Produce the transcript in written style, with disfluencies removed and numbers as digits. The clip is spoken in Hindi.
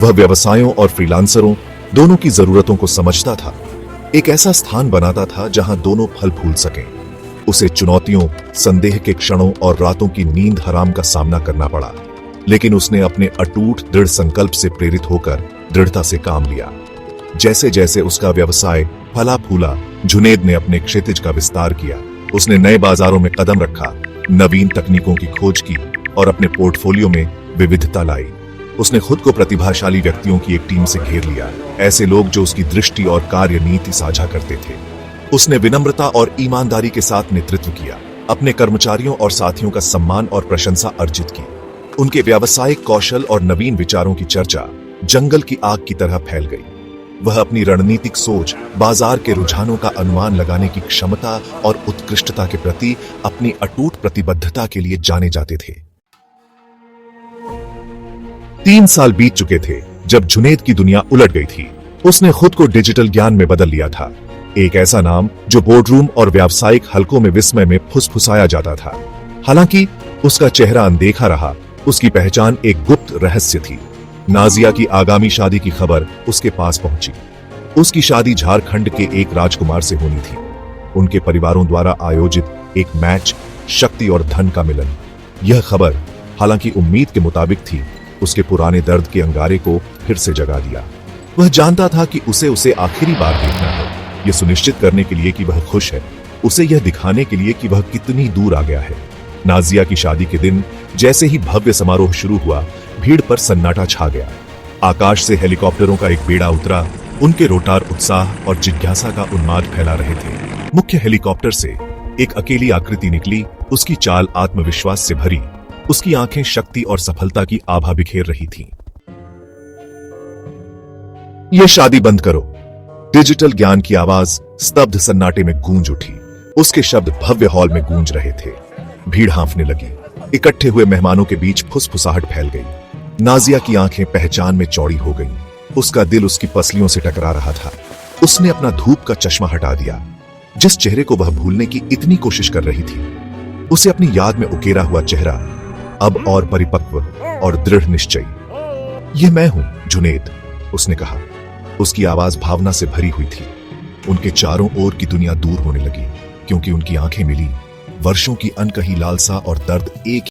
वह व्यवसायों और फ्रीलांसरों दोनों की जरूरतों को समझता था। एक ऐसा स्थान बनाता था जहां दोनों फल फूल सकें। उसे चुनौतियों, संदेह के क्षणों और रातों की नींद हराम का सामना करना पड़ा, लेकिन उसने अपने अटूट दृढ़ संकल्प से प्रेरित होकर दृढ़ता से काम लिया। जैसे जैसे उसका व्यवसाय फला फूला, जुनैद ने अपने क्षितिज का विस्तार किया। उसने नए बाजारों में कदम रखा, नवीन तकनीकों की खोज की और अपने पोर्टफोलियो में विविधता लाई। उसने खुद को प्रतिभाशाली व्यक्तियों की एक टीम से घेर लिया, ऐसे लोग जो उसकी दृष्टि और कार्य नीति साझा करते थे। उसने विनम्रता और ईमानदारी के साथ नेतृत्व किया, अपने कर्मचारियों और साथियों का सम्मान और प्रशंसा अर्जित की। उनके व्यावसायिक कौशल और नवीन विचारों की चर्चा जंगल की आग की तरह फैल गई। वह अपनी रणनीतिक सोच, बाजार के रुझानों का अनुमान लगाने की क्षमता और उत्कृष्टता के प्रति अपनी अटूट प्रतिबद्धता के लिए जाने जाते थे। 3 साल बीत चुके थे जब जुनैद की दुनिया उलट गई थी। उसने खुद को डिजिटल ज्ञान में बदल लिया था, एक ऐसा नाम जो बोर्डरूम और व्यावसायिक हलकों में विस्मय में फुसफुसाया जाता था। हालांकि उसका चेहरा अनदेखा रहा, उसकी पहचान एक गुप्त रहस्य थी। नाजिया की आगामी शादी की खबर उसके पास पहुंची। उसकी शादी झारखंड के एक राजकुमार से होनी थी। उनके परिवारों द्वारा आयोजित एक मैच, शक्ति और धन का मिलन। यह खबर, हालांकि उम्मीद के मुताबिक थी, उसके पुराने दर्द के अंगारे को फिर से जगा दिया। वह जानता था कि उसे आखिरी बार देखना है, यह सुनिश्चित करने के लिए कि वह खुश है, उसे यह दिखाने के लिए कि वह कितनी दूर आ गया है। नाजिया की शादी के दिन जैसे ही भव्य समारोह शुरू हुआ, भीड़ पर सन्नाटा छा गया। आकाश से हेलीकॉप्टरों का एक बेड़ा उतरा, उनके रोटार उत्साह और जिज्ञासा का उन्माद फैला रहे थे। मुख्य हेलीकॉप्टर से एक अकेली आकृति निकली, उसकी चाल आत्मविश्वास से भरी, उसकी आंखें शक्ति और सफलता की आभा बिखेर रही थीं। यह शादी बंद करो, डिजिटल ज्ञान की आवाज स्तब्ध सन्नाटे में गूंज उठी। उसके शब्द भव्य हॉल में गूंज रहे थे। भीड़ हांफने लगी। इकट्ठे हुए मेहमानों के बीच फुसफुसाहट फैल गई। नाजिया की आंखें पहचान में चौड़ी हो गईं। उसका दिल उसकी पसलियों से टकरा रहा था। उसने अपना धूप का चश्मा हटा दिया। जिस चेहरे को वह भूलने की इतनी कोशिश कर रही थी, उसे अपनी याद में उकेरा हुआ चेहरा अब और परिपक्व और दृढ़ निश्चयी। यह मैं हूं, जुनैद, उसने कहा। उसकी आवाज भावना से भरी हुई थी। उनके चारों ओर की दुनिया दूर होने लगी, क्योंकि उनकी आंखें मिली। वर्षों की अनकही लालसा और दर्द एक